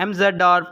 MZR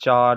4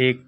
1